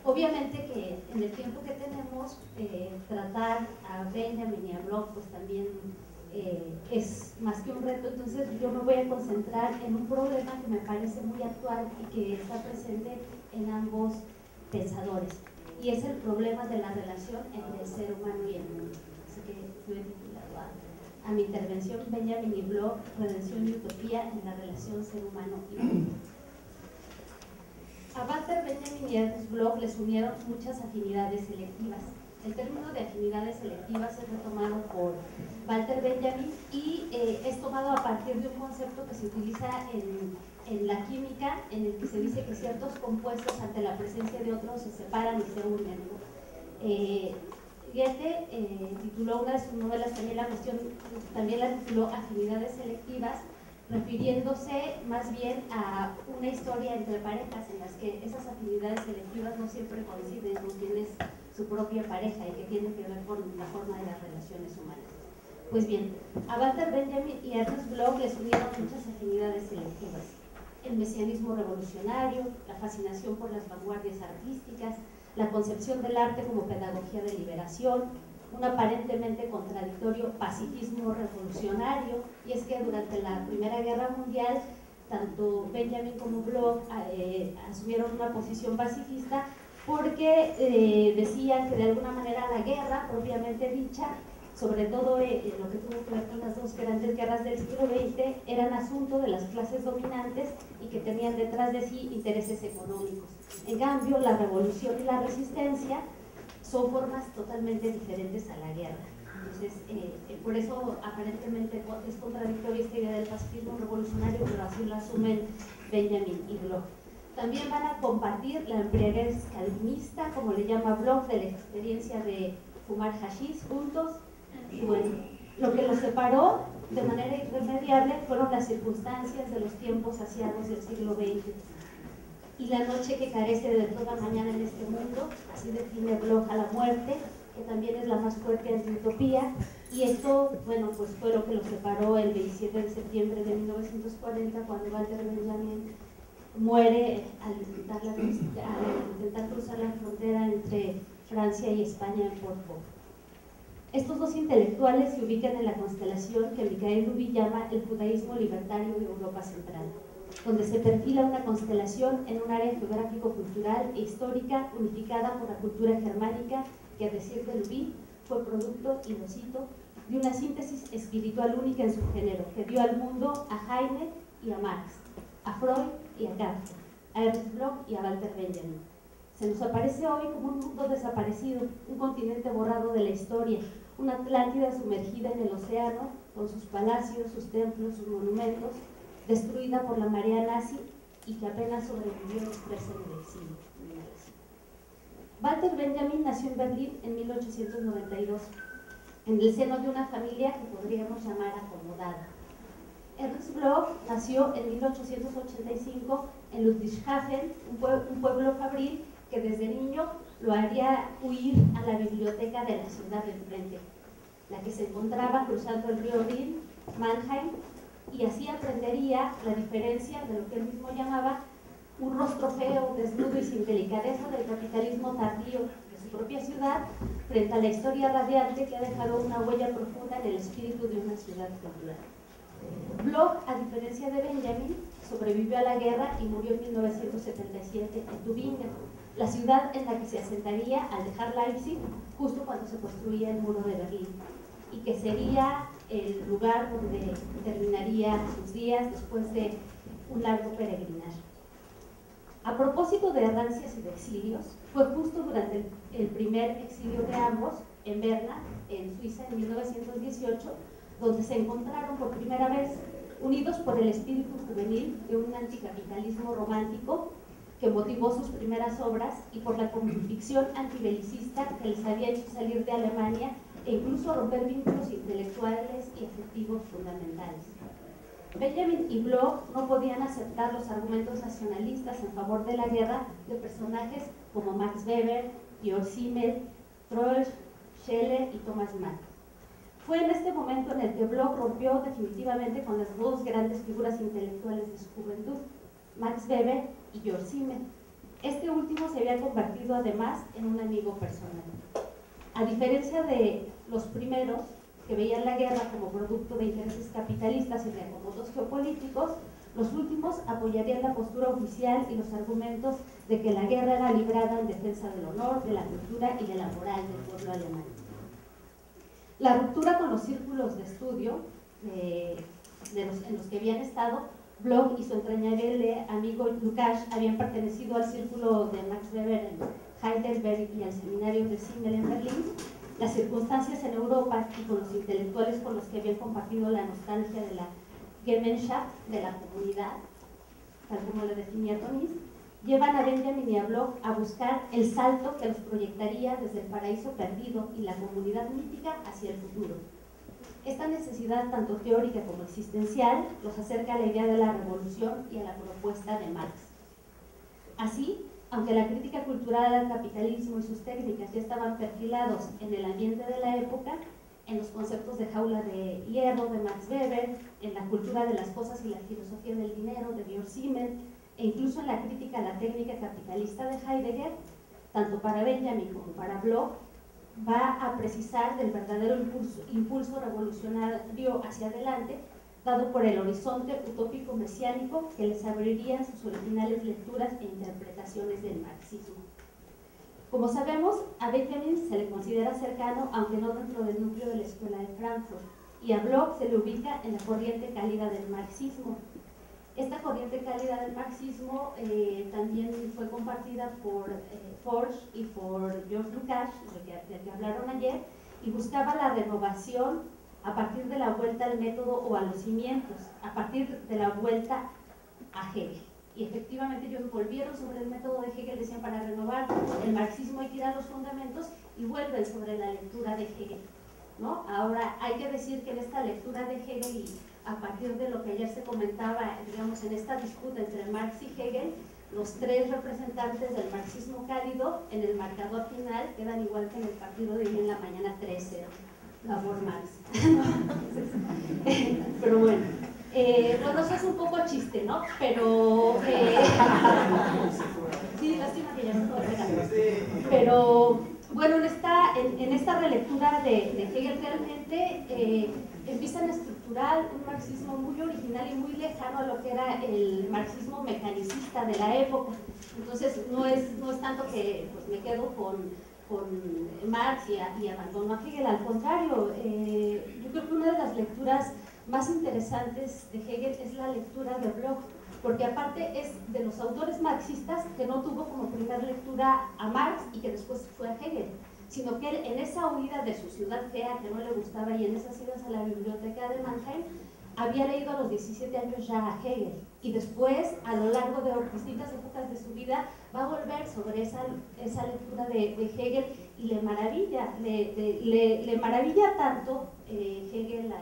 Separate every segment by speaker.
Speaker 1: Obviamente que en el tiempo que tenemos, tratar a Benjamin y a Bloch pues también es más que un reto. Entonces yo me voy a concentrar en un problema que me parece muy actual y que está presente en ambos pensadores, y es el problema de la relación entre el ser humano y el mundo. Así que yo he titulado a mi intervención Benjamin y Bloch, redención y utopía en la relación ser humano y mundo. A Walter Benjamin y Ernst Bloch les unieron muchas afinidades selectivas. El término de afinidades selectivas es retomado por Walter Benjamin y es tomado a partir de un concepto que se utiliza en la química, en el que se dice que ciertos compuestos ante la presencia de otros se separan y se unen. Goethe tituló una de sus novelas, también la tituló Afinidades selectivas, refiriéndose más bien a una historia entre parejas en las que esas afinidades selectivas no siempre coinciden con quien es su propia pareja y que tienen que ver con la forma de las relaciones humanas. Pues bien, a Walter Benjamin y Ernst Bloch les unieron muchas afinidades selectivas: el mesianismo revolucionario, la fascinación por las vanguardias artísticas, la concepción del arte como pedagogía de liberación, un aparentemente contradictorio pacifismo revolucionario. Y es que durante la Primera Guerra Mundial, tanto Benjamin como Bloch asumieron una posición pacifista porque decían que de alguna manera la guerra propiamente dicha, sobre todo lo que tuvo que ver con las dos grandes guerras del siglo XX, eran asunto de las clases dominantes y que tenían detrás de sí intereses económicos. En cambio, la revolución y la resistencia son formas totalmente diferentes a la guerra. Entonces, por eso aparentemente es contradictoria esta idea del pacifismo revolucionario, pero así lo asumen Benjamin y Bloch. También van a compartir la embriaguez calvinista, como le llama Bloch, de la experiencia de fumar hashish juntos. Y bueno, lo que los separó de manera irremediable fueron las circunstancias de los tiempos asiagos del siglo XX y la noche que carece de toda mañana en este mundo. Así define Bloch a la muerte, que también es la más fuerte antiutopía. Y esto, bueno, pues fue lo que los separó el 27 de septiembre de 1940, cuando Walter Benjamin muere al intentar cruzar la frontera entre Francia y España en Portbou. Estos dos intelectuales se ubican en la constelación que Mikhail Luby llama el judaísmo libertario de Europa Central, donde se perfila una constelación en un área geográfico-cultural e histórica unificada por la cultura germánica, que, a decir de Luby, fue producto, y lo cito, de una síntesis espiritual única en su género, que dio al mundo a Heine y a Marx, a Freud y a Kant, a Ernst Bloch y a Walter Benjamin. Se nos aparece hoy como un mundo desaparecido, un continente borrado de la historia, una Atlántida sumergida en el océano, con sus palacios, sus templos, sus monumentos, destruida por la marea nazi y que apenas sobrevivió después en el exilio. Walter Benjamin nació en Berlín en 1892, en el seno de una familia que podríamos llamar acomodada. Ernst Bloch nació en 1885 en Ludwigshafen, un pueblo fabril que desde niño lo haría huir a la biblioteca de la ciudad de enfrente, la que se encontraba cruzando el río Rin, Mannheim, y así aprendería la diferencia de lo que él mismo llamaba un rostro feo, desnudo y sin delicadeza del capitalismo tardío de su propia ciudad, frente a la historia radiante que ha dejado una huella profunda en el espíritu de una ciudad cultural. Bloch, a diferencia de Benjamin, sobrevivió a la guerra y murió en 1977 en Tübingen, la ciudad en la que se asentaría al dejar Leipzig justo cuando se construía el muro de Berlín, y que sería el lugar donde terminaría sus días después de un largo peregrinar. A propósito de errancias y de exilios, fue justo durante el primer exilio de ambos, en Berna, en Suiza, en 1918, donde se encontraron por primera vez, unidos por el espíritu juvenil de un anticapitalismo romántico que motivó sus primeras obras y por la convicción antibelicista que les había hecho salir de Alemania e incluso romper vínculos intelectuales y afectivos fundamentales. Benjamin y Bloch no podían aceptar los argumentos nacionalistas en favor de la guerra de personajes como Max Weber, Georg Simmel, Troeltsch, Scheler y Thomas Mann. Fue en este momento en el que Bloch rompió definitivamente con las dos grandes figuras intelectuales de su juventud, Max Weber y Georg Simmel. Este último se había convertido además en un amigo personal. A diferencia de los primeros, que veían la guerra como producto de intereses capitalistas y de acomodos geopolíticos, los últimos apoyarían la postura oficial y los argumentos de que la guerra era librada en defensa del honor, de la cultura y de la moral del pueblo alemán. La ruptura con los círculos de estudio en los que habían estado, Bloch y su entrañable amigo Lukács habían pertenecido al círculo de Max Weber en Heidelberg y al seminario de Simmel en Berlín. Las circunstancias en Europa y con los intelectuales con los que habían compartido la nostalgia de la Gemeinschaft, de la comunidad, tal como lo definía Tonis, llevan a Benjamin y a Bloch a buscar el salto que los proyectaría desde el paraíso perdido y la comunidad mítica hacia el futuro. Esta necesidad, tanto teórica como existencial, los acerca a la idea de la revolución y a la propuesta de Marx. Así, aunque la crítica cultural al capitalismo y sus técnicas ya estaban perfilados en el ambiente de la época, en los conceptos de jaula de hierro de Max Weber, en la cultura de las cosas y la filosofía del dinero de Georg Simmel, e incluso en la crítica a la técnica capitalista de Heidegger, tanto para Benjamin como para Bloch, va a precisar del verdadero impulso revolucionario hacia adelante, dado por el horizonte utópico mesiánico que les abrirían sus originales lecturas e interpretaciones del marxismo. Como sabemos, a Benjamin se le considera cercano, aunque no dentro del núcleo de la Escuela de Frankfurt, y a Bloch se le ubica en la corriente cálida del marxismo. Esta corriente cálida del marxismo también fue compartida por Forge y por George Lukács, del que hablaron ayer, y buscaba la renovación a partir de la vuelta al método o a los cimientos, a partir de la vuelta a Hegel. Y efectivamente ellos volvieron sobre el método de Hegel, decían, para renovar el marxismo hay que ir a los fundamentos, y vuelven sobre la lectura de Hegel, ¿no? Ahora, hay que decir que en esta lectura de Hegel, y a partir de lo que ayer se comentaba, digamos, en esta disputa entre Marx y Hegel, los tres representantes del marxismo cálido, en el marcador final, quedan igual que en el partido de hoy en la mañana 13, labor Marx. Pero bueno, bueno, eso es un poco chiste, ¿no? Pero sí, lástima que ya no puedo pegar. Pero bueno, en esta relectura de Hegel realmente empiezan a estructurar un marxismo muy original y muy lejano a lo que era el marxismo mecanicista de la época. Entonces no es tanto que pues, me quedo con Marx y abandono a Hegel, al contrario, yo creo que una de las lecturas más interesantes de Hegel es la lectura de Bloch, porque aparte es de los autores marxistas que no tuvo como primera lectura a Marx y que después fue a Hegel, sino que él en esa huida de su ciudad fea que no le gustaba y en esas idas a la biblioteca de Mannheim, había leído a los 17 años ya a Hegel, y después, a lo largo de distintas épocas de su vida, va a volver sobre esa lectura de Hegel, y le maravilla, le maravilla tanto Hegel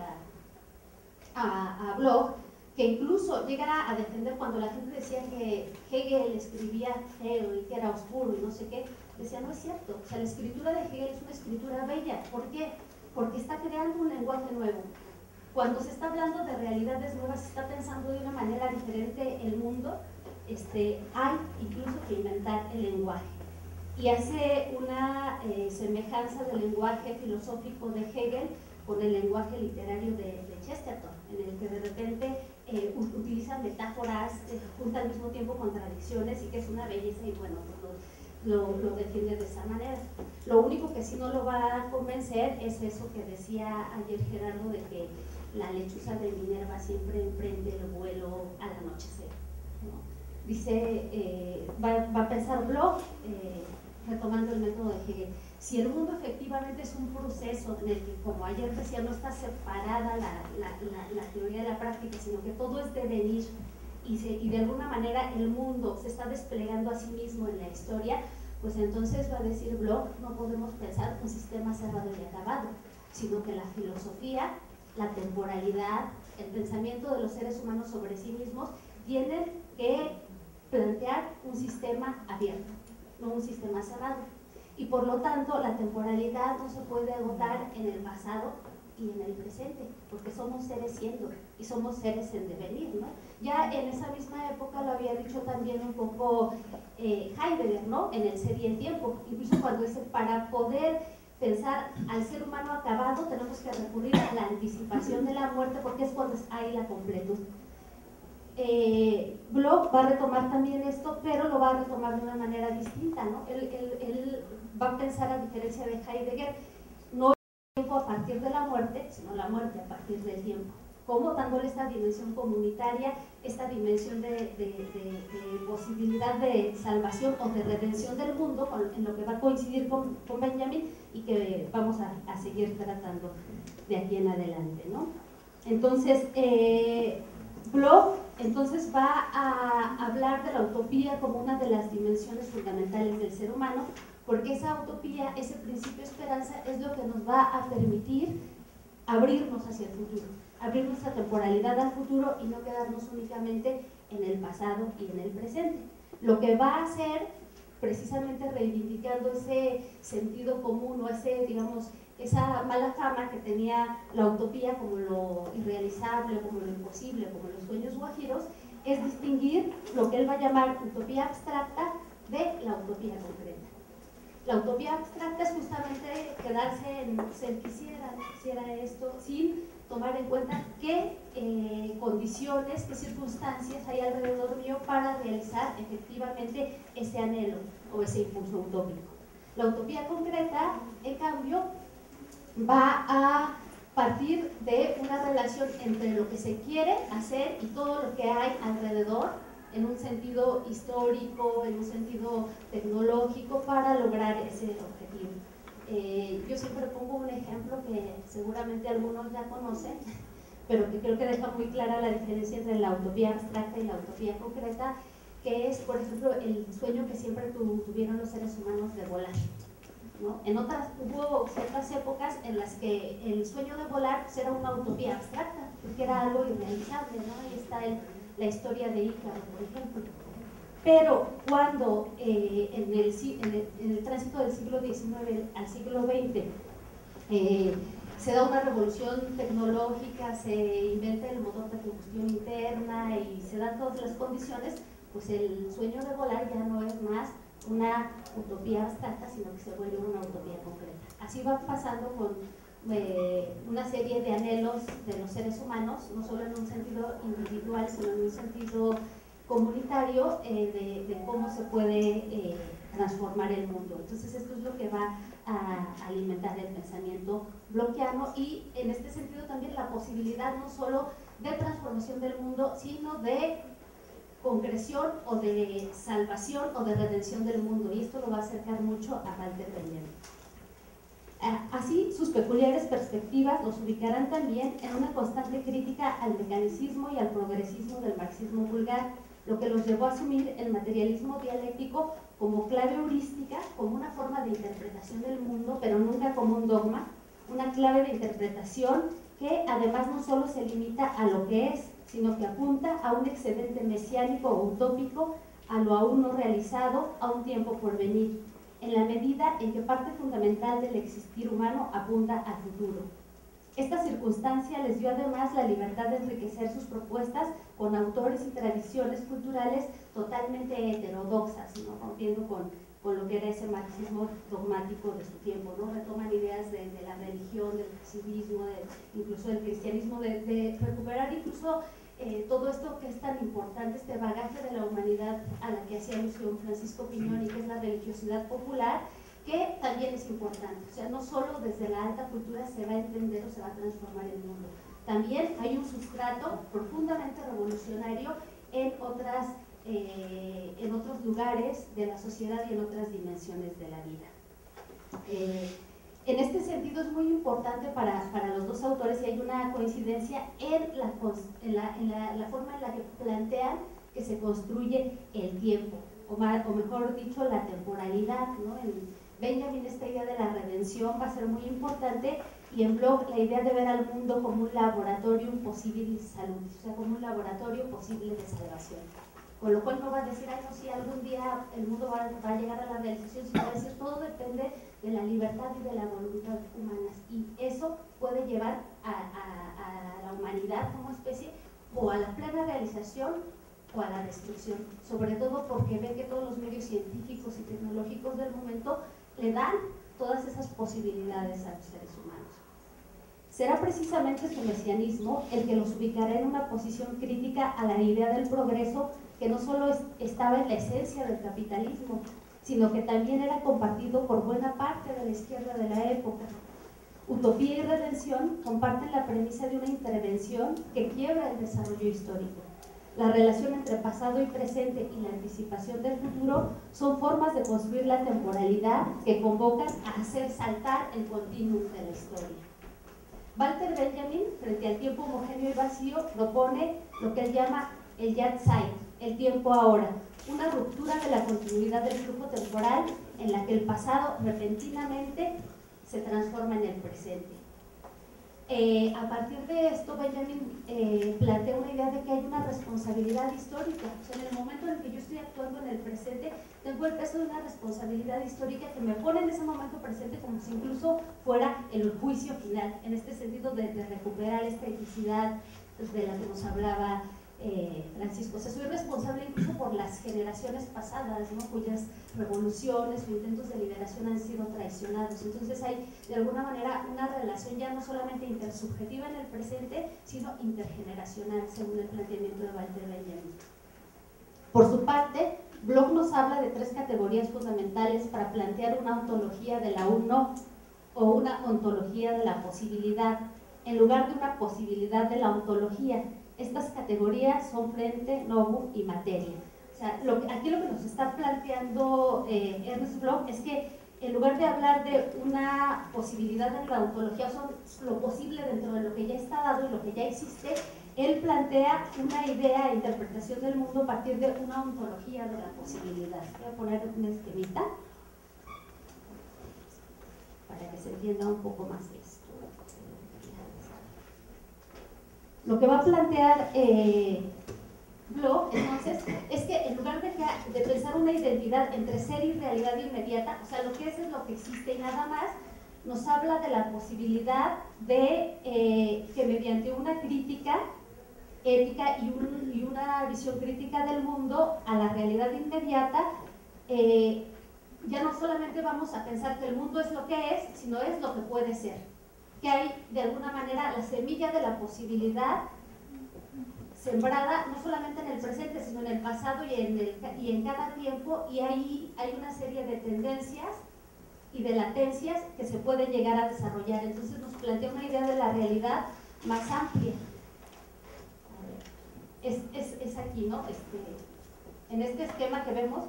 Speaker 1: a Bloch, que incluso llega a defender cuando la gente decía que Hegel escribía feo y que era oscuro y no sé qué, decía, no es cierto, o sea, la escritura de Hegel es una escritura bella. ¿Por qué? Porque está creando un lenguaje nuevo. Cuando se está hablando de realidades nuevas, se está pensando de una manera diferente el mundo, hay incluso que inventar el lenguaje. Y hace una semejanza del lenguaje filosófico de Hegel con el lenguaje literario de Chesterton, en el que de repente utilizan metáforas, junta al mismo tiempo contradicciones, y que es una belleza, y bueno, pues lo defiende de esa manera. Lo único que sí no lo va a convencer es eso que decía ayer Gerardo, de que la lechuza de Minerva siempre emprende el vuelo al anochecer, ¿no? Dice, va a pensar Bloch, retomando el método de Hegel, si el mundo efectivamente es un proceso en el que, como ayer decía, no está separada la teoría de la práctica, sino que todo es devenir, y de alguna manera el mundo se está desplegando a sí mismo en la historia, pues entonces va a decir Bloch, no podemos pensar un sistema cerrado y acabado, sino que la filosofía, la temporalidad, el pensamiento de los seres humanos sobre sí mismos tienen que plantear un sistema abierto, no un sistema cerrado. Y por lo tanto la temporalidad no se puede agotar en el pasado, y en el presente, porque somos seres siendo y somos seres en devenir, ¿no? Ya en esa misma época lo había dicho también un poco Heidegger, ¿no? En el ser y el tiempo, incluso cuando dice, para poder pensar al ser humano acabado tenemos que recurrir a la anticipación de la muerte, porque es cuando hay la completud. Bloch va a retomar también esto, pero lo va a retomar de una manera distinta, ¿no? Él va a pensar, a diferencia de Heidegger, no el tiempo a partir de la muerte, sino la muerte a partir del tiempo, como dándole esta dimensión comunitaria, esta dimensión de posibilidad de salvación o de redención del mundo, en lo que va a coincidir con Benjamin y que vamos a seguir tratando de aquí en adelante, ¿no? Entonces, Bloch entonces va a hablar de la utopía como una de las dimensiones fundamentales del ser humano, porque esa utopía, ese principio de esperanza, es lo que nos va a permitir abrirnos hacia el futuro, abrir nuestra temporalidad al futuro y no quedarnos únicamente en el pasado y en el presente. Lo que va a hacer, precisamente reivindicando ese sentido común o ese, digamos, esa mala fama que tenía la utopía como lo irrealizable, como lo imposible, como los sueños guajiros, es distinguir lo que él va a llamar utopía abstracta de la utopía concreta. La utopía abstracta es justamente quedarse en ser quisiera esto, sin tomar en cuenta qué condiciones, qué circunstancias hay alrededor mío para realizar efectivamente ese anhelo o ese impulso utópico. La utopía concreta, en cambio, va a partir de una relación entre lo que se quiere hacer y todo lo que hay alrededor, en un sentido histórico, en un sentido tecnológico, para lograr ese objetivo. Yo siempre pongo un ejemplo que seguramente algunos ya conocen, pero que creo que deja muy clara la diferencia entre la utopía abstracta y la utopía concreta, que es, por ejemplo, el sueño que siempre tuvieron los seres humanos de volar, ¿no? Hubo ciertas épocas en las que el sueño de volar era una utopía abstracta, porque era algo irrealizable, ¿no? Ahí está la historia de Ícaro, por ejemplo. Pero cuando en el tránsito del siglo XIX al siglo XX se da una revolución tecnológica, se inventa el motor de combustión interna y se dan todas las condiciones, pues el sueño de volar ya no es más una utopía abstracta, sino que se vuelve una utopía concreta. Así va pasando con una serie de anhelos de los seres humanos, no solo en un sentido individual, sino en un sentido comunitario, de cómo se puede transformar el mundo. Entonces esto es lo que va a alimentar el pensamiento blochiano y en este sentido también la posibilidad no solo de transformación del mundo, sino de concreción o de salvación o de redención del mundo, y esto lo va a acercar mucho a Walter Benjamin. Así, sus peculiares perspectivas los ubicarán también en una constante crítica al mecanicismo y al progresismo del marxismo vulgar, lo que los llevó a asumir el materialismo dialéctico como clave heurística, como una forma de interpretación del mundo, pero nunca como un dogma, una clave de interpretación que además no solo se limita a lo que es, sino que apunta a un excedente mesiánico o utópico, a lo aún no realizado, a un tiempo por venir, en la medida en que parte fundamental del existir humano apunta al futuro. Esta circunstancia les dio además la libertad de enriquecer sus propuestas con autores y tradiciones culturales totalmente heterodoxas, ¿no? Rompiendo con lo que era ese marxismo dogmático de su tiempo, ¿no? Retoman ideas de la religión, del civismo, incluso del cristianismo, de recuperar incluso todo esto que es tan importante, este bagaje de la humanidad a la que hacía alusión Francisco Piñón, y que es la religiosidad popular, que también es importante. O sea, no solo desde la alta cultura se va a entender o se va a transformar el mundo, también hay un sustrato profundamente revolucionario en otros lugares de la sociedad y en otras dimensiones de la vida. En este sentido es muy importante para los dos autores, y hay una coincidencia en la forma en la que plantean que se construye el tiempo, o mejor dicho, la temporalidad, ¿no? En Benjamin esta idea de la redención va a ser muy importante, y en Bloch la idea de ver al mundo como un laboratorium possibilis salus, o sea, como un laboratorio posible de salvación. Con lo cual no va a decir, ay, no, si algún día el mundo va a llegar a la realización, sino va a decir, todo depende de la libertad y de la voluntad humanas, y eso puede llevar a la humanidad como especie o a la plena realización o a la destrucción, sobre todo porque ven que todos los medios científicos y tecnológicos del momento le dan todas esas posibilidades a los seres humanos. Será precisamente su mesianismo el que los ubicará en una posición crítica a la idea del progreso que no solo estaba en la esencia del capitalismo, sino que también era compartido por buena parte de la izquierda de la época. Utopía y redención comparten la premisa de una intervención que quiebra el desarrollo histórico. La relación entre pasado y presente y la anticipación del futuro son formas de construir la temporalidad que convocan a hacer saltar el continuum de la historia. Walter Benjamin, frente al tiempo homogéneo y vacío, propone lo que él llama el Jetztzeit, el tiempo ahora, una ruptura de la continuidad del flujo temporal en la que el pasado repentinamente se transforma en el presente. A partir de esto, Benjamin plantea una idea de que hay una responsabilidad histórica. O sea, en el momento en el que yo estoy actuando en el presente, tengo el peso de una responsabilidad histórica que me pone en ese momento presente como si incluso fuera el juicio final, en este sentido de recuperar esta eticidad de la que nos hablaba Francisco. O sea, soy responsable incluso por las generaciones pasadas, ¿no?, cuyas revoluciones o intentos de liberación han sido traicionados. Entonces hay de alguna manera una relación ya no solamente intersubjetiva en el presente, sino intergeneracional, según el planteamiento de Walter Benjamin. Por su parte, Bloch nos habla de tres categorías fundamentales para plantear una ontología de la uno o una ontología de la posibilidad, en lugar de una posibilidad de la ontología. Estas categorías son frente, novum y materia. O sea, aquí lo que nos está planteando Ernst Bloch es que en lugar de hablar de una posibilidad de la ontología, o sea, lo posible dentro de lo que ya está dado y lo que ya existe, él plantea una idea e interpretación del mundo a partir de una ontología de la posibilidad. Voy a poner una esquemita para que se entienda un poco más esto. Lo que va a plantear Bloch, entonces, es que en lugar de pensar una identidad entre ser y realidad inmediata, o sea, lo que es lo que existe y nada más, nos habla de la posibilidad de que mediante una crítica ética y una visión crítica del mundo a la realidad inmediata, ya no solamente vamos a pensar que el mundo es lo que es, sino es lo que puede ser. Que hay de alguna manera la semilla de la posibilidad sembrada no solamente en el presente, sino en el pasado y en cada tiempo, y ahí hay una serie de tendencias y de latencias que se puede llegar a desarrollar. Entonces nos plantea una idea de la realidad más amplia. Es aquí, ¿no? En este esquema que vemos,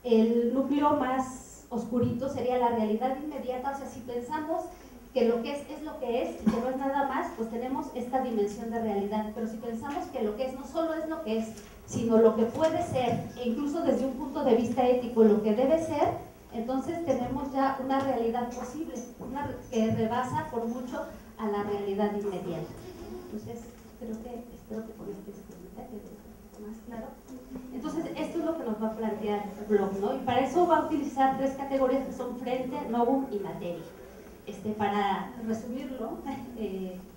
Speaker 1: el núcleo más oscurito sería la realidad inmediata. O sea, si pensamos que lo que es lo que es, y que no es nada más, pues tenemos esta dimensión de realidad. Pero si pensamos que lo que es no solo es lo que es, sino lo que puede ser, e incluso desde un punto de vista ético lo que debe ser, entonces tenemos ya una realidad posible, una que rebasa por mucho a la realidad inmediata. Entonces, espero que con este esquema quede más claro. Entonces, esto es lo que nos va a plantear Bloch, ¿no? Y para eso va a utilizar tres categorías que son frente, novum y materia. Para resumirlo,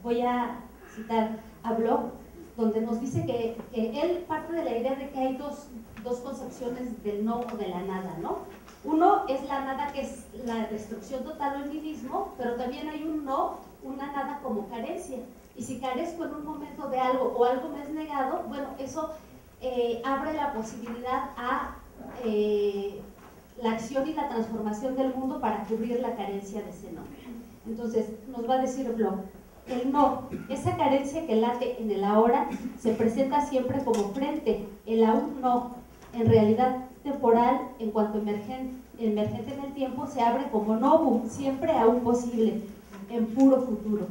Speaker 1: voy a citar a Bloch, donde nos dice que él parte de la idea de que hay dos concepciones del no o de la nada, ¿no? Uno es la nada, que es la destrucción total o el nihilismo, pero también hay un no, una nada como carencia. Y si carezco en un momento de algo o algo me es negado, bueno, eso abre la posibilidad a la acción y la transformación del mundo para cubrir la carencia de ese no. Entonces, nos va a decir Bloch, el no, esa carencia que late en el ahora, se presenta siempre como frente, el aún no, en realidad temporal, en cuanto emergente en el tiempo, se abre como novum, siempre aún posible, en puro futuro.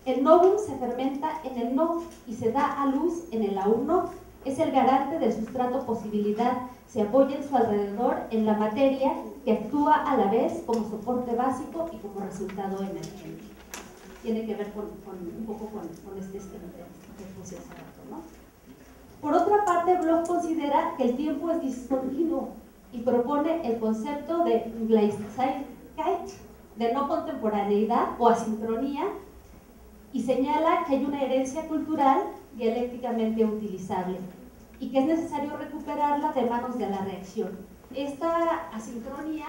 Speaker 1: El novum se fermenta en el no y se da a luz en el aún no. Es el garante del sustrato posibilidad, se apoya en su alrededor en la materia que actúa a la vez como soporte básico y como resultado emergente. Tiene que ver un poco con este esquema que puse hace rato, ¿no? Por otra parte, Bloch considera que el tiempo es discontinuo y propone el concepto de Gleichzeitigkeit, de no contemporaneidad o asincronía, y señala que hay una herencia cultural dialécticamente utilizable y que es necesario recuperarla de manos de la reacción. Esta asincronía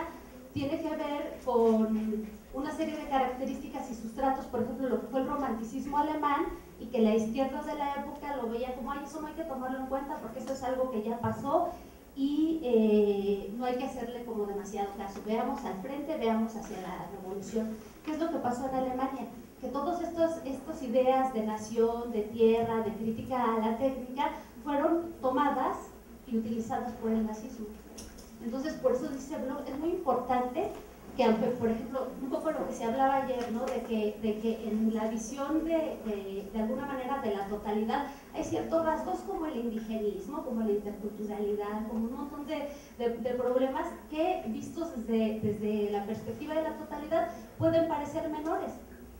Speaker 1: tiene que ver con una serie de características y sustratos, por ejemplo, lo que fue el romanticismo alemán, y que la izquierda de la época lo veía como, ay, eso no hay que tomarlo en cuenta porque eso es algo que ya pasó y no hay que hacerle como demasiado caso. Veamos al frente, veamos hacia la revolución. ¿Qué es lo que pasó en Alemania? Que todas estas ideas de nación, de tierra, de crítica a la técnica, fueron tomadas y utilizadas por el nazismo. Entonces, por eso dice Bloch, es muy importante que, aunque, por ejemplo, un poco lo que se hablaba ayer, ¿no? de que en la visión de alguna manera de la totalidad hay ciertos rasgos como el indigenismo, como la interculturalidad, como un montón de problemas que, vistos desde la perspectiva de la totalidad, pueden parecer menores,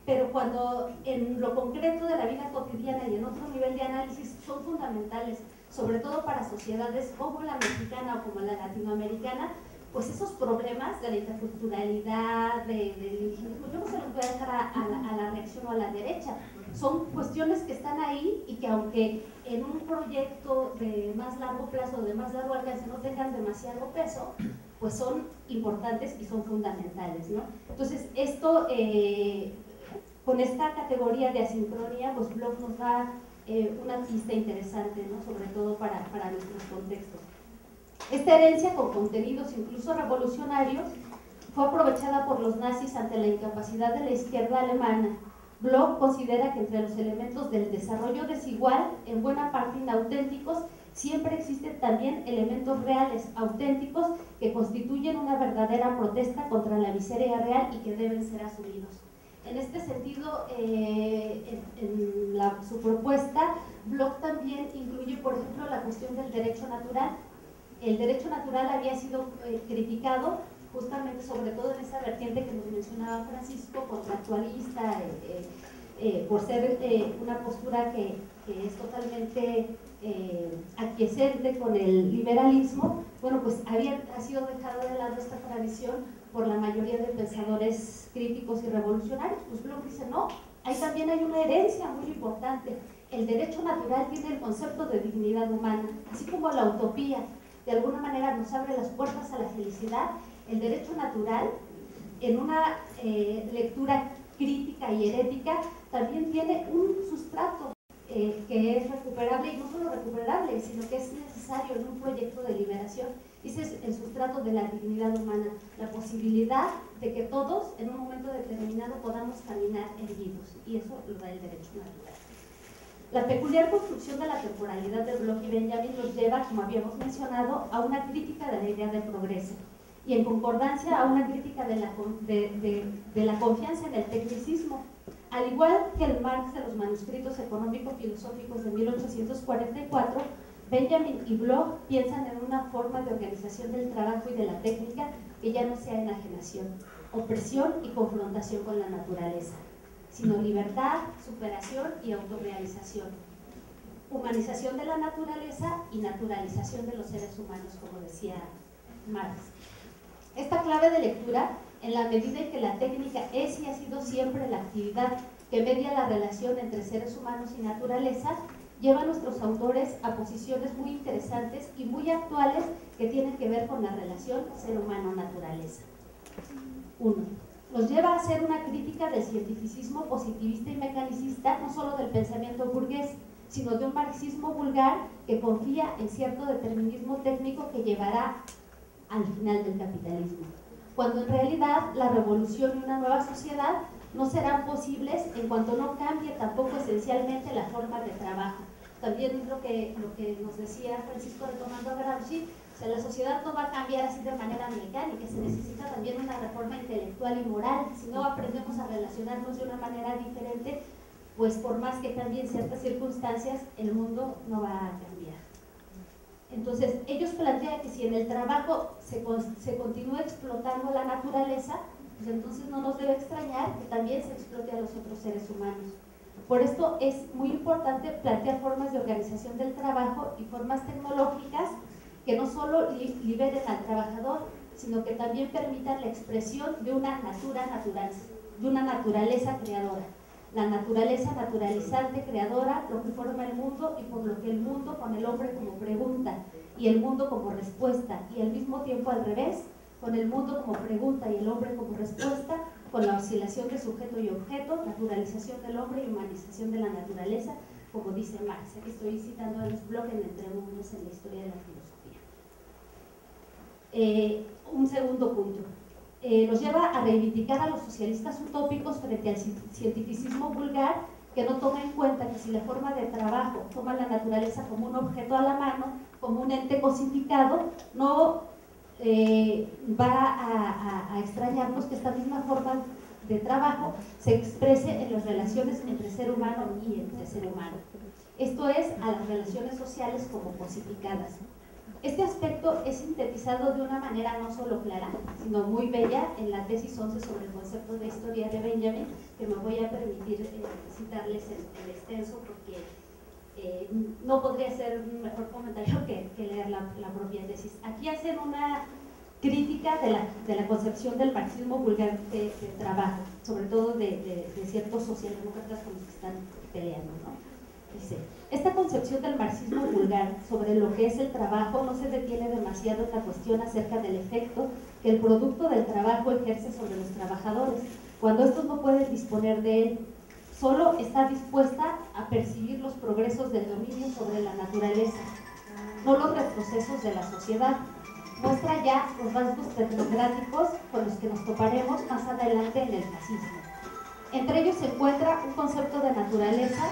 Speaker 1: pero cuando en lo concreto de la vida cotidiana y en otro nivel de análisis son fundamentales, sobre todo para sociedades como la mexicana o como la latinoamericana, pues esos problemas de la interculturalidad, del indigenismo, yo no se los voy a dejar a la reacción o a la derecha. Son cuestiones que están ahí y que, aunque en un proyecto de más largo plazo, de más largo alcance, no tengan demasiado peso, pues son importantes y son fundamentales, ¿no? Entonces, esto, con esta categoría de asincronía, pues Bloch nos da una pista interesante, ¿no? Sobre todo para nuestros contextos. Esta herencia, con contenidos incluso revolucionarios, fue aprovechada por los nazis ante la incapacidad de la izquierda alemana. Bloch considera que entre los elementos del desarrollo desigual, en buena parte inauténticos, siempre existen también elementos reales, auténticos, que constituyen una verdadera protesta contra la miseria real y que deben ser asumidos. En este sentido, su propuesta, Bloch también incluye, por ejemplo, la cuestión del derecho natural. El derecho natural había sido criticado justamente, sobre todo en esa vertiente que nos mencionaba Francisco, contractualista, por ser una postura que es totalmente aquiescente con el liberalismo. Bueno, pues ha sido dejado de lado esta tradición por la mayoría de pensadores críticos y revolucionarios. Pues Bloch dice, no, ahí también hay una herencia muy importante. El derecho natural tiene el concepto de dignidad humana, así como la utopía de alguna manera nos abre las puertas a la felicidad. El derecho natural, en una lectura crítica y herética, también tiene un sustrato que es recuperable, y no solo recuperable, sino que es necesario en un proyecto de liberación. Ese es el sustrato de la dignidad humana, la posibilidad de que todos en un momento determinado podamos caminar erguidos, y eso lo da el derecho natural. La peculiar construcción de la temporalidad de Bloch y Benjamin nos lleva, como habíamos mencionado, a una crítica de la idea de progreso, y en concordancia a una crítica de la confianza en el tecnicismo. Al igual que el Marx de los manuscritos económico-filosóficos de 1844, Benjamin y Bloch piensan en una forma de organización del trabajo y de la técnica que ya no sea enajenación, opresión y confrontación con la naturaleza, sino libertad, superación y autorrealización, humanización de la naturaleza y naturalización de los seres humanos, como decía Marx. Esta clave de lectura, en la medida en que la técnica es y ha sido siempre la actividad que media la relación entre seres humanos y naturaleza, lleva a nuestros autores a posiciones muy interesantes y muy actuales que tienen que ver con la relación ser humano-naturaleza. 1. Nos lleva a hacer una crítica del cientificismo positivista y mecanicista, no solo del pensamiento burgués, sino de un marxismo vulgar que confía en cierto determinismo técnico que llevará al final del capitalismo, cuando en realidad la revolución y una nueva sociedad no serán posibles en cuanto no cambie tampoco esencialmente la forma de trabajo. También lo que nos decía Francisco, retomando a Gramsci, o sea, la sociedad no va a cambiar así de manera mecánica, se necesita también una reforma intelectual y moral. Si no aprendemos a relacionarnos de una manera diferente, pues por más que cambien ciertas circunstancias, el mundo no va a cambiar. Entonces, ellos plantean que si en el trabajo se continúa explotando la naturaleza, pues entonces no nos debe extrañar que también se explote a los otros seres humanos. Por esto es muy importante plantear formas de organización del trabajo y formas tecnológicas que no solo liberen al trabajador, sino que también permitan la expresión de una naturaleza creadora. la naturaleza naturalizante, creadora, lo que forma el mundo y por lo que el mundo con el hombre como pregunta y el mundo como respuesta, y al mismo tiempo al revés, con el mundo como pregunta y el hombre como respuesta, con la oscilación de sujeto y objeto, naturalización del hombre y humanización de la naturaleza, como dice Marx. Aquí estoy citando a los Bloch en Entre mundos en la historia de la filosofía. Un segundo punto. Nos lleva a reivindicar a los socialistas utópicos frente al cientificismo vulgar, que no toma en cuenta que si la forma de trabajo toma la naturaleza como un objeto a la mano, como un ente cosificado, no va a extrañarnos que esta misma forma de trabajo se exprese en las relaciones entre ser humano y entre ser humano. Esto es, a las relaciones sociales como cosificadas. Este aspecto es sintetizado de una manera no solo clara, sino muy bella en la tesis 11 sobre el concepto de historia de Benjamin, que me voy a permitir citarles en extenso porque no podría ser un mejor comentario que leer la propia tesis. Aquí hacen una crítica de la concepción del marxismo vulgar de trabajo, sobre todo de ciertos socialdemócratas con los que están peleando, ¿no? Dice, esta concepción del marxismo vulgar sobre lo que es el trabajo no se detiene demasiado en la cuestión acerca del efecto que el producto del trabajo ejerce sobre los trabajadores, cuando estos no pueden disponer de él. Solo está dispuesta a percibir los progresos del dominio sobre la naturaleza, no los retrocesos de la sociedad. Muestra ya los rasgos tecnocráticos con los que nos toparemos más adelante en el fascismo. Entre ellos se encuentra un concepto de naturaleza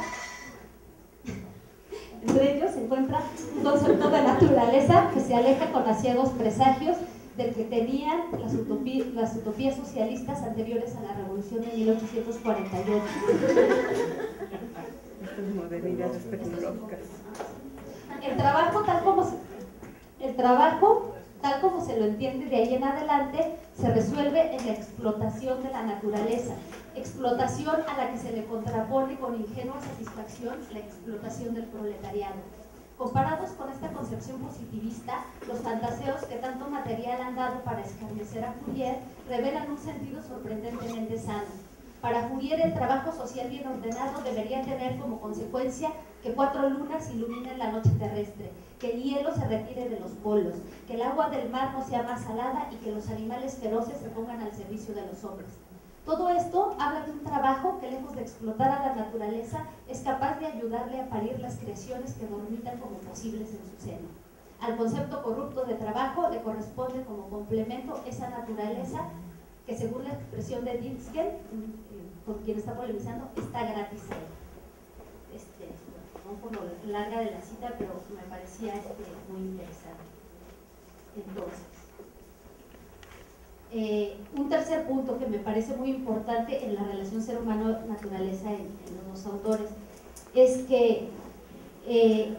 Speaker 1: que se aleja con asiagos presagios del que tenían las utopías socialistas anteriores a la revolución de 1848.
Speaker 2: Estas modernidades tecnológicas.
Speaker 1: El trabajo, tal como se lo entiende de ahí en adelante, se resuelve en la explotación de la naturaleza, explotación a la que se le contrapone con ingenua satisfacción la explotación del proletariado. Comparados con esta concepción positivista, los fantaseos que tanto material han dado para escarnecer a Fourier revelan un sentido sorprendentemente sano. Para Fourier, el trabajo social bien ordenado debería tener como consecuencia que 4 lunas iluminen la noche terrestre, que el hielo se retire de los polos, que el agua del mar no sea más salada y que los animales feroces se pongan al servicio de los hombres. Todo esto habla de un trabajo que, lejos de explotar a la naturaleza, es capaz de ayudarle a parir las creaciones que dormitan como posibles en su seno. Al concepto corrupto de trabajo le corresponde como complemento esa naturaleza que, según la expresión de Ditzken, con quien está polemizando, está gratis ahí. No por lo larga de la cita, pero me parecía muy interesante. Entonces, un tercer punto que me parece muy importante en la relación ser humano-naturaleza en los dos autores es que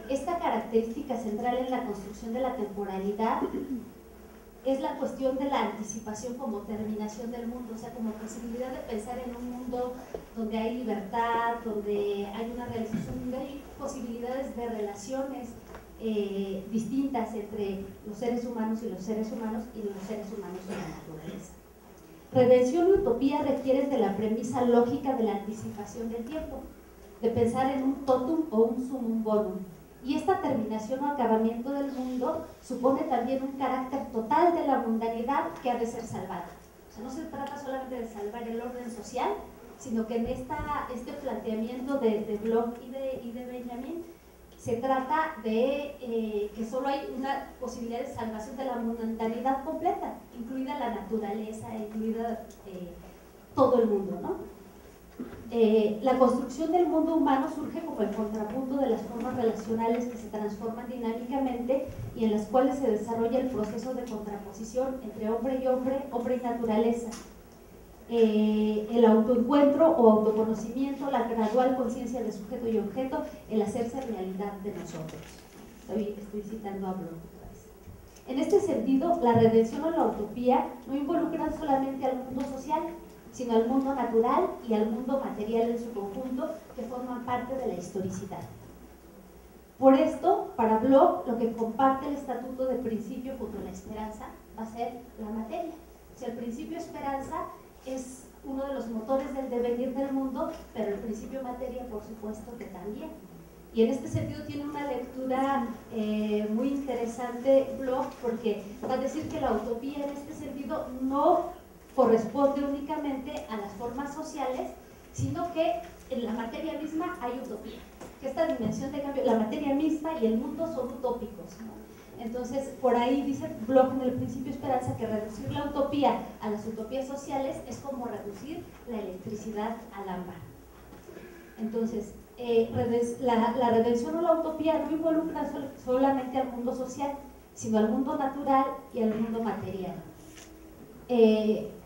Speaker 1: esta característica central en la construcción de la temporalidad es la cuestión de la anticipación como terminación del mundo, o sea, como posibilidad de pensar en un mundo donde hay libertad, donde hay una realización, donde hay posibilidades de relaciones distintas entre los seres humanos y los seres humanos y los seres humanos y la naturaleza. Redención y utopía requieren de la premisa lógica de la anticipación del tiempo, de pensar en un totum o un summum bonum. Y esta terminación o acabamiento del mundo supone también un carácter total de la mundanidad que ha de ser salvada. O sea, no se trata solamente de salvar el orden social, sino que en este planteamiento de Bloch y de Benjamin se trata de que solo hay una posibilidad de salvación de la mundanidad completa, incluida la naturaleza, incluida todo el mundo, ¿no? La construcción del mundo humano surge como el contrapunto de las formas relacionales que se transforman dinámicamente y en las cuales se desarrolla el proceso de contraposición entre hombre y hombre, hombre y naturaleza. El autoencuentro o autoconocimiento, la gradual conciencia de sujeto y objeto, el hacerse realidad de nosotros. Estoy citando a Bloch otra vez. En este sentido, la redención o la utopía no involucran solamente al mundo social, sino al mundo natural y al mundo material en su conjunto, que forman parte de la historicidad. Por esto, para Bloch, lo que comparte el estatuto de principio junto a la esperanza va a ser la materia. O sea, el principio esperanza es uno de los motores del devenir del mundo, pero el principio materia, por supuesto que también. Y en este sentido tiene una lectura muy interesante Bloch, porque va a decir que la utopía en este sentido no corresponde únicamente a las formas sociales, sino que en la materia misma hay utopía, que esta dimensión de cambio, la materia misma y el mundo son utópicos, ¿no? Entonces, por ahí dice Bloch en el principio Esperanza que reducir la utopía a las utopías sociales es como reducir la electricidad al ámbar. Entonces, la redención o la utopía no involucra solamente al mundo social, sino al mundo natural y al mundo material.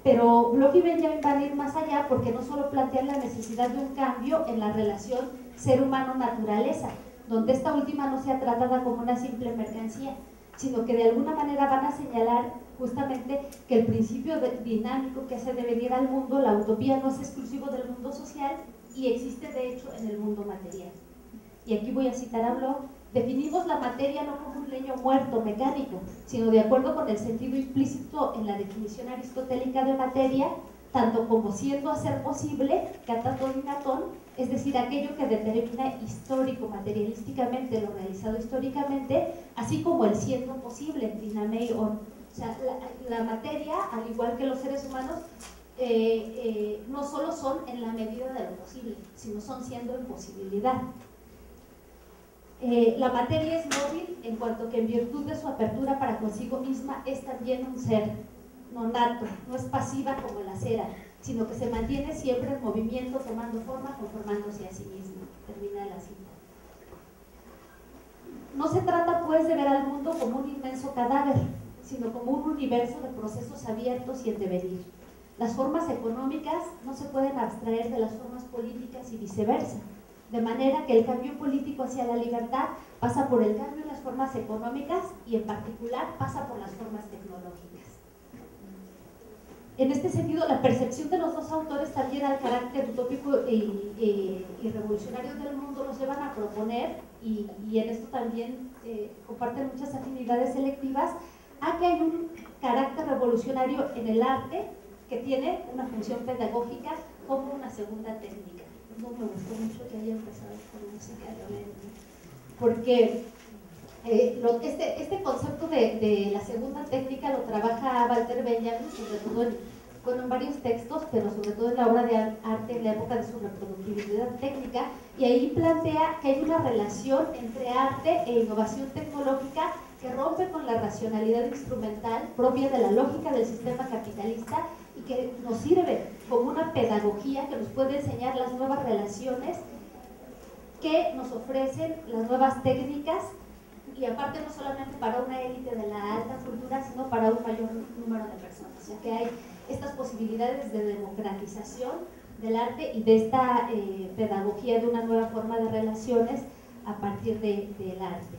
Speaker 1: Pero Bloch y Benjamin van a ir más allá porque no solo plantean la necesidad de un cambio en la relación ser humano-naturaleza, donde esta última no sea tratada como una simple mercancía, sino que de alguna manera van a señalar justamente que el principio dinámico que hace devenir al mundo, la utopía, no es exclusivo del mundo social y existe de hecho en el mundo material. Y aquí voy a citar a Bloch: definimos la materia no como un leño muerto mecánico, sino de acuerdo con el sentido implícito en la definición aristotélica de materia, tanto como siendo a ser posible, catatón y natón, es decir, aquello que determina histórico, materialísticamente, lo realizado históricamente, así como el siendo posible, dinamei on. O sea, la materia, al igual que los seres humanos, no solo son en la medida de lo posible, sino son siendo en posibilidad. La materia es móvil en cuanto que en virtud de su apertura para consigo misma es también un ser no nato, no es pasiva como la cera, sino que se mantiene siempre en movimiento, tomando forma, conformándose a sí misma. Termina la cita. No se trata pues de ver al mundo como un inmenso cadáver, sino como un universo de procesos abiertos y en devenir. Las formas económicas no se pueden abstraer de las formas políticas y viceversa, de manera que el cambio político hacia la libertad pasa por el cambio en las formas económicas y en particular pasa por las formas tecnológicas. En este sentido, la percepción de los dos autores también al carácter utópico y revolucionario del mundo los llevan a proponer, y en esto también comparten muchas afinidades selectivas, a que hay un carácter revolucionario en el arte que tiene una función pedagógica como una segunda técnica. No me gustó mucho que haya empezado con música, porque este concepto de la segunda técnica lo trabaja Walter Benjamin, sobre todo en varios textos, pero sobre todo en la obra de arte en la época de su reproductibilidad técnica, y ahí plantea que hay una relación entre arte e innovación tecnológica que rompe con la racionalidad instrumental propia de la lógica del sistema capitalista y que nos sirve como una pedagogía que nos puede enseñar las nuevas relaciones que nos ofrecen las nuevas técnicas, y aparte no solamente para una élite de la alta cultura, sino para un mayor número de personas. O sea que hay estas posibilidades de democratización del arte y de esta pedagogía de una nueva forma de relaciones a partir del arte.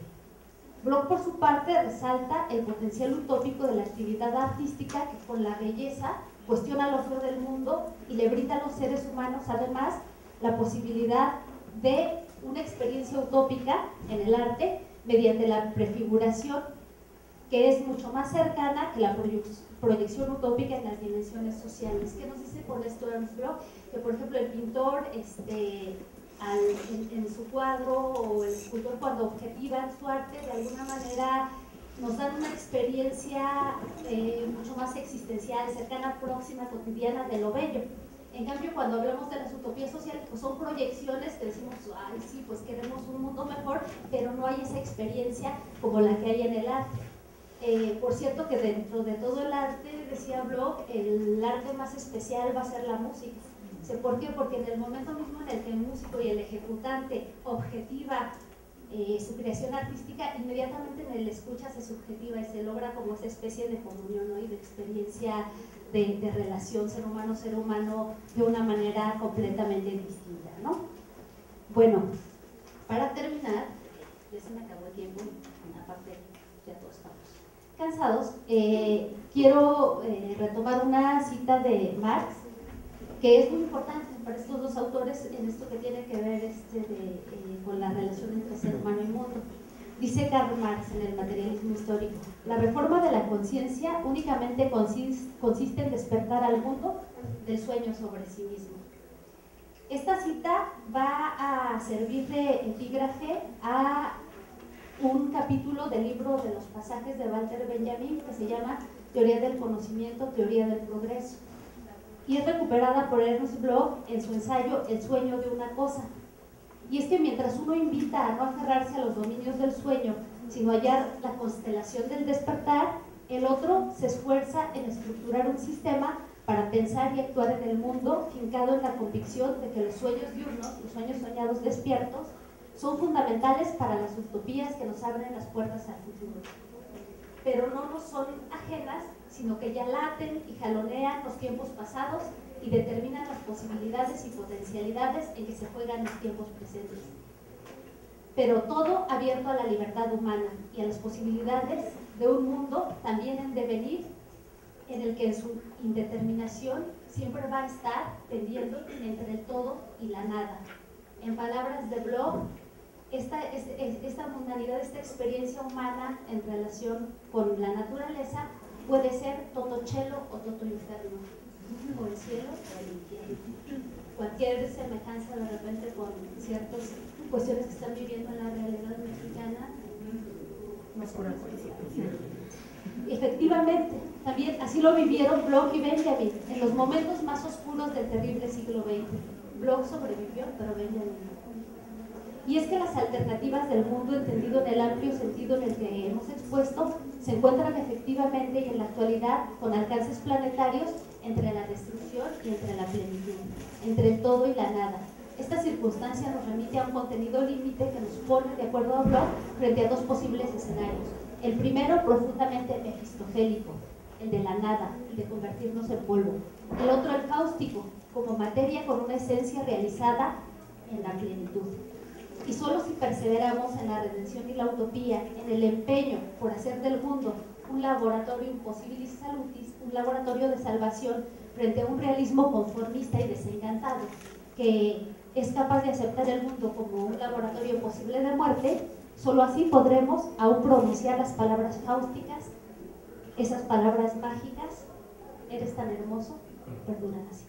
Speaker 1: Bloch, por su parte, resalta el potencial utópico de la actividad artística que con la belleza cuestiona lo feo del mundo y le brinda a los seres humanos, además, la posibilidad de una experiencia utópica en el arte mediante la prefiguración, que es mucho más cercana que la proyección utópica en las dimensiones sociales. ¿Qué nos dice por esto Ernst Bloch? Que, por ejemplo, el pintor en su cuadro, o el escultor cuando objetivan su arte, de alguna manera nos dan una experiencia mucho más existencial, cercana, próxima, cotidiana de lo bello. En cambio, cuando hablamos de las utopías sociales, pues son proyecciones que decimos, ay, sí, pues queremos un mundo mejor, pero no hay esa experiencia como la que hay en el arte. Por cierto que dentro de todo el arte, decía Bloch, el arte más especial va a ser la música. ¿Por qué? Porque en el momento mismo en el que el músico y el ejecutante objetiva su creación artística, inmediatamente en el escucha se subjetiva y se logra como esa especie de comunión, ¿no? Y de experiencia de relación ser humano de una manera completamente distinta, ¿no? Bueno, para terminar, ya se me acabó el tiempo, aparte ya todos estamos cansados, quiero retomar una cita de Marx, que es muy importante para estos dos autores en esto que tiene que ver con la relación entre ser humano y mundo. Dice Karl Marx en el materialismo histórico: la reforma de la conciencia únicamente consiste en despertar al mundo del sueño sobre sí mismo. Esta cita va a servir de epígrafe a un capítulo del libro de los pasajes de Walter Benjamin que se llama Teoría del conocimiento, teoría del progreso, y es recuperada por Ernst Bloch en su ensayo El sueño de una cosa. Y es que mientras uno invita a no aferrarse a los dominios del sueño, sino a hallar la constelación del despertar, el otro se esfuerza en estructurar un sistema para pensar y actuar en el mundo, fincado en la convicción de que los sueños diurnos, los sueños soñados despiertos, son fundamentales para las utopías que nos abren las puertas al futuro. Pero no nos son ajenas, sino que ya laten y jalonean los tiempos pasados y determinan las posibilidades y potencialidades en que se juegan los tiempos presentes. Pero todo abierto a la libertad humana y a las posibilidades de un mundo también en devenir, en el que su indeterminación siempre va a estar tendiendo entre el todo y la nada. En palabras de Bloch, esta mundanidad, esta experiencia humana en relación con la naturaleza puede ser toto cielo o toto inferno, o el cielo o el infierno. Cualquier semejanza de repente con ciertas cuestiones que están viviendo en la realidad mexicana nos conoce. Efectivamente, también así lo vivieron Bloch y Benjamin en los momentos más oscuros del terrible siglo XX. Bloch sobrevivió, pero Benjamin no. Y es que las alternativas del mundo, entendido en el amplio sentido en el que hemos expuesto, se encuentran efectivamente y en la actualidad con alcances planetarios entre la destrucción y entre la plenitud, entre el todo y la nada. Esta circunstancia nos remite a un contenido límite que nos pone, de acuerdo a Bloch, frente a dos posibles escenarios. El primero, profundamente mefistofélico, el de la nada, el de convertirnos en polvo. El otro, el cáustico, como materia con una esencia realizada en la plenitud. Y solo si perseveramos en la redención y la utopía, en el empeño por hacer del mundo un laboratorio imposibilis salutis, un laboratorio de salvación frente a un realismo conformista y desencantado, que es capaz de aceptar el mundo como un laboratorio posible de muerte, solo así podremos aún pronunciar las palabras cáusticas, esas palabras mágicas: eres tan hermoso, perdona así.